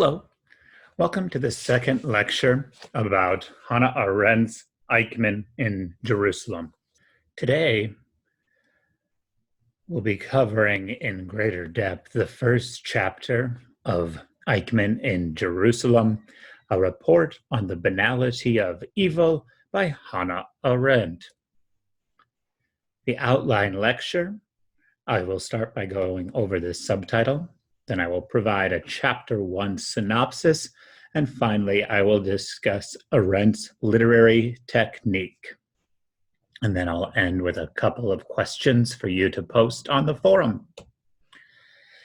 Hello, welcome to the second lecture about Hannah Arendt's Eichmann in Jerusalem. Today, we'll be covering in greater depth the first chapter of Eichmann in Jerusalem, a report on the banality of evil by Hannah Arendt. The outline lecture, I will start by going over the subtitle. Then I will provide a chapter 1 synopsis, and finally I will discuss Arendt's literary technique. And then I'll end with a couple of questions for you to post on the forum.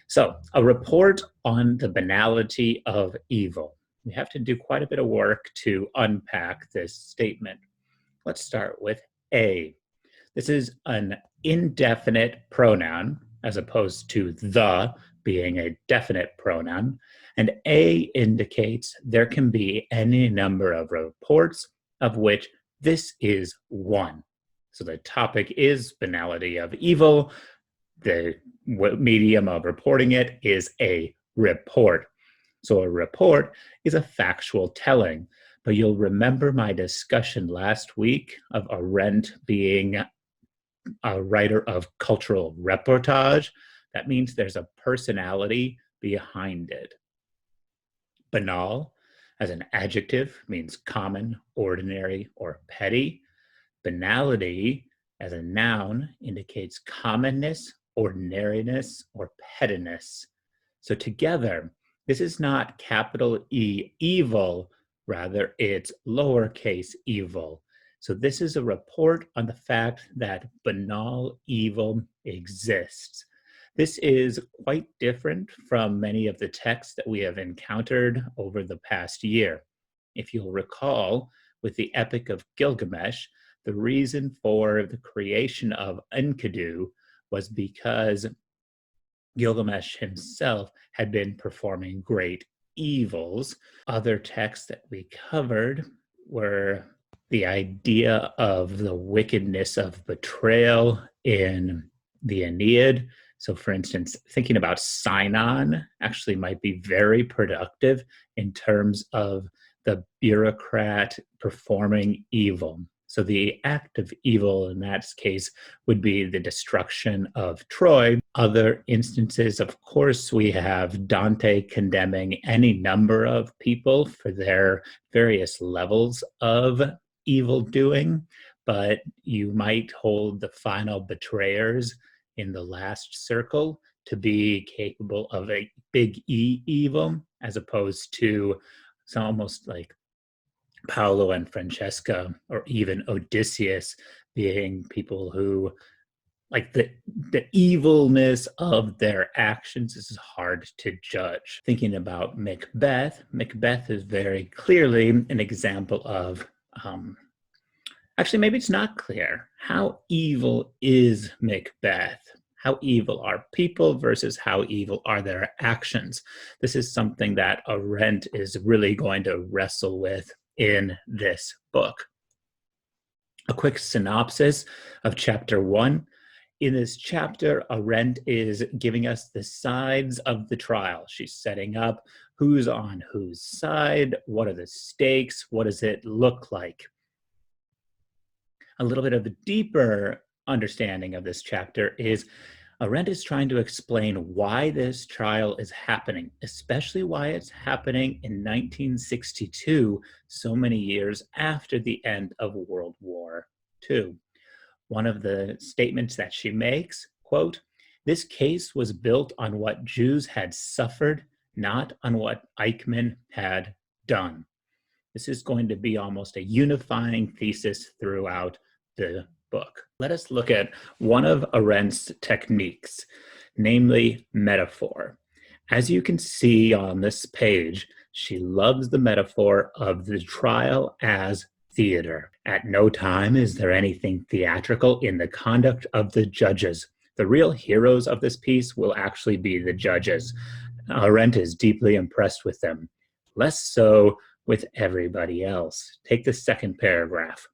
So, a report on the banality of evil. We have to do quite a bit of work to unpack this statement. Let's start with A. This is an indefinite pronoun as opposed to the being a definite pronoun, and A indicates there can be any number of reports of which this is one. So the topic is banality of evil. The medium of reporting it is a report. So a report is a factual telling, but you'll remember my discussion last week of Arendt being a writer of cultural reportage. That means there's a personality behind it. Banal, as an adjective, means common, ordinary, or petty. Banality, as a noun, indicates commonness, ordinariness, or pettiness. So together, this is not capital E, evil, rather it's lowercase evil. So this is a report on the fact that banal evil exists. This is quite different from many of the texts that we have encountered over the past year. If you'll recall, with the Epic of Gilgamesh, the reason for the creation of Enkidu was because Gilgamesh himself had been performing great evils. Other texts that we covered were the idea of the wickedness of betrayal in the Aeneid. So for instance, thinking about Sinon actually might be very productive in terms of the bureaucrat performing evil. So the act of evil in that case would be the destruction of Troy. Other instances, of course, we have Dante condemning any number of people for their various levels of evil doing, but you might hold the final betrayers in the last circle to be capable of a big E evil, as opposed to some almost like Paolo and Francesca, or even Odysseus, being people who, like the evilness of their actions is hard to judge. Thinking about Macbeth, Macbeth is very clearly an example of, actually maybe it's not clear. How evil is Macbeth? How evil are people versus how evil are their actions? This is something that Arendt is really going to wrestle with in this book. A quick synopsis of chapter 1. In this chapter, Arendt is giving us the sides of the trial. She's setting up who's on whose side, what are the stakes, what does it look like. A little bit of a deeper understanding of this chapter is Arendt is trying to explain why this trial is happening, especially why it's happening in 1962, so many years after the end of World War II. One of the statements that she makes, quote, "This case was built on what Jews had suffered, not on what Eichmann had done." This is going to be almost a unifying thesis throughout the book. Let us look at one of Arendt's techniques, namely metaphor. As you can see on this page, she loves the metaphor of the trial as theater. At no time is there anything theatrical in the conduct of the judges. The real heroes of this piece will actually be the judges. Arendt is deeply impressed with them, less so with everybody else. Take the second paragraph.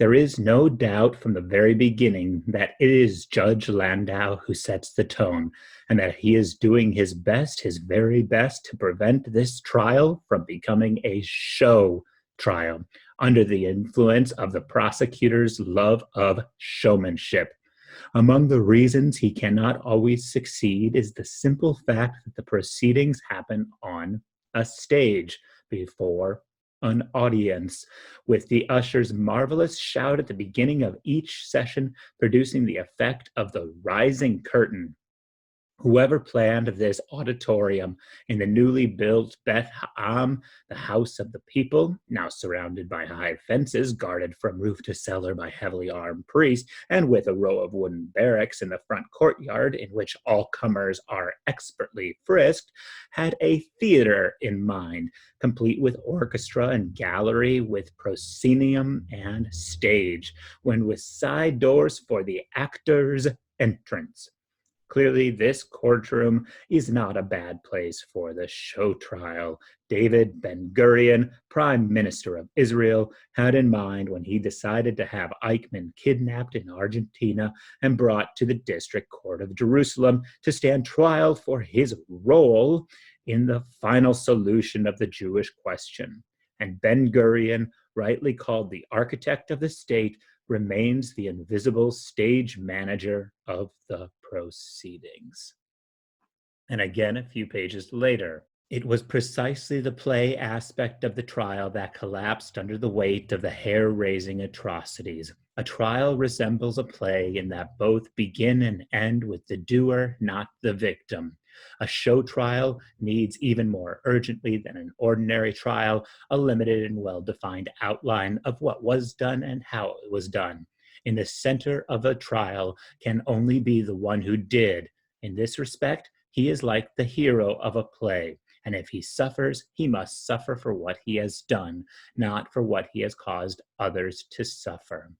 There is no doubt from the very beginning that it is Judge Landau who sets the tone, and that he is doing his best, his very best, to prevent this trial from becoming a show trial under the influence of the prosecutor's love of showmanship. Among the reasons he cannot always succeed is the simple fact that the proceedings happen on a stage before an audience, with the usher's marvelous shout at the beginning of each session producing the effect of the rising curtain. Whoever planned this auditorium in the newly built Beth Ha'am, the House of the People, now surrounded by high fences guarded from roof to cellar by heavily armed priests, and with a row of wooden barracks in the front courtyard in which all comers are expertly frisked, had a theater in mind, complete with orchestra and gallery, with proscenium and stage, when with side doors for the actors' entrance. Clearly, this courtroom is not a bad place for the show trial David Ben-Gurion, Prime Minister of Israel, had in mind when he decided to have Eichmann kidnapped in Argentina and brought to the District Court of Jerusalem to stand trial for his role in the final solution of the Jewish question. And Ben-Gurion, rightly called the architect of the state, remains the invisible stage manager of the proceedings. And again, a few pages later, it was precisely the play aspect of the trial that collapsed under the weight of the hair-raising atrocities. A trial resembles a play in that both begin and end with the doer, not the victim. A show trial needs, even more urgently than an ordinary trial, a limited and well-defined outline of what was done and how it was done. In the center of a trial can only be the one who did. In this respect, he is like the hero of a play, and if he suffers, he must suffer for what he has done, not for what he has caused others to suffer.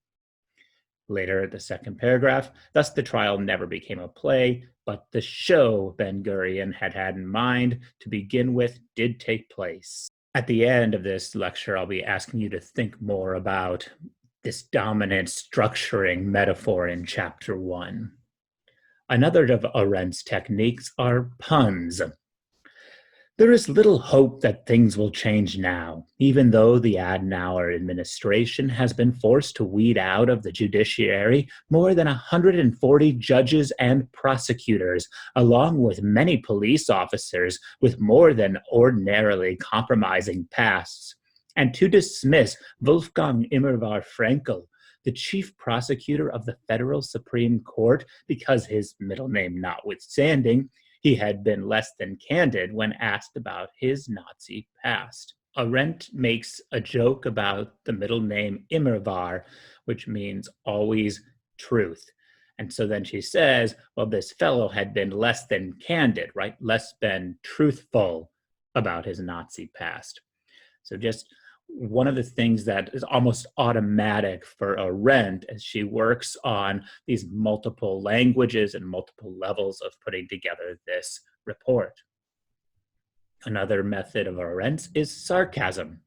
Later, the second paragraph, thus the trial never became a play, but the show Ben-Gurion had in mind to begin with did take place. At the end of this lecture, I'll be asking you to think more about this dominant structuring metaphor in chapter 1. Another of Arendt's techniques are puns. There is little hope that things will change now, even though the Adenauer administration has been forced to weed out of the judiciary more than 140 judges and prosecutors, along with many police officers with more than ordinarily compromising pasts, and to dismiss Wolfgang Immerwahr Fraenkel, the chief prosecutor of the Federal Supreme Court, because his middle name notwithstanding, he had been less than candid when asked about his Nazi past. Arendt makes a joke about the middle name Immerwahr, which means always truth. And so then she says, well, this fellow had been less than candid, right? Less than truthful about his Nazi past. So just one of the things that is almost automatic for Arendt as she works on these multiple languages and multiple levels of putting together this report. Another method of Arendt's is sarcasm.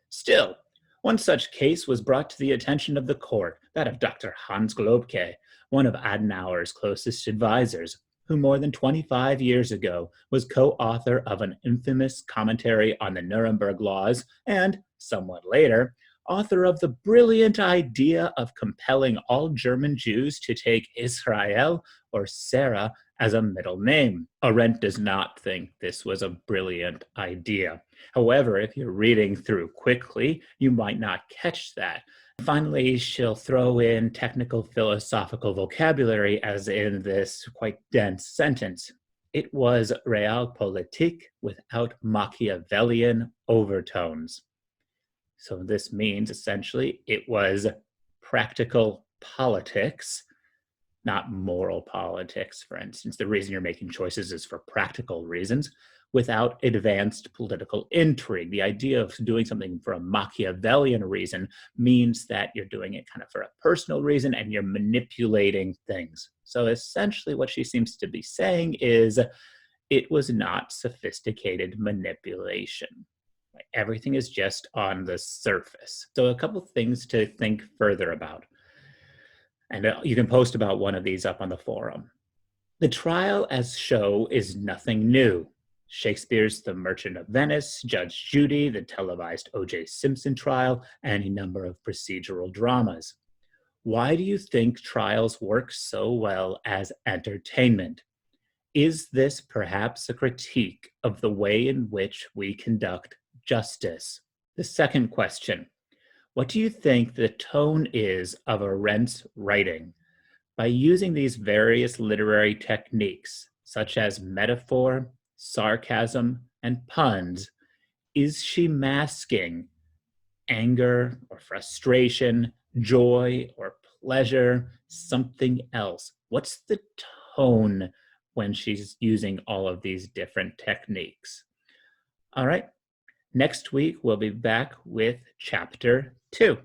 Still, one such case was brought to the attention of the court, that of Dr. Hans Globke, one of Adenauer's closest advisors, who more than 25 years ago was co-author of an infamous commentary on the Nuremberg laws and, somewhat later, author of the brilliant idea of compelling all German Jews to take Israel or Sarah as a middle name. Arendt does not think this was a brilliant idea. However, if you're reading through quickly, you might not catch that. Finally, she'll throw in technical philosophical vocabulary as in this quite dense sentence. It was realpolitik without Machiavellian overtones. So this means essentially it was practical politics, not moral politics, for instance. The reason you're making choices is for practical reasons, without advanced political intrigue. The idea of doing something for a Machiavellian reason means that you're doing it kind of for a personal reason and you're manipulating things. So essentially what she seems to be saying is it was not sophisticated manipulation. Everything is just on the surface. So a couple things to think further about. And you can post about one of these up on the forum. The trial as show is nothing new. Shakespeare's The Merchant of Venice, Judge Judy, the televised O.J. Simpson trial, and a number of procedural dramas. Why do you think trials work so well as entertainment? Is this perhaps a critique of the way in which we conduct justice? The second question, what do you think the tone is of Arendt's writing? By using these various literary techniques, such as metaphor, sarcasm, and puns, is she masking anger or frustration, joy or pleasure, something else? What's the tone when she's using all of these different techniques? All right, next week we'll be back with chapter 2.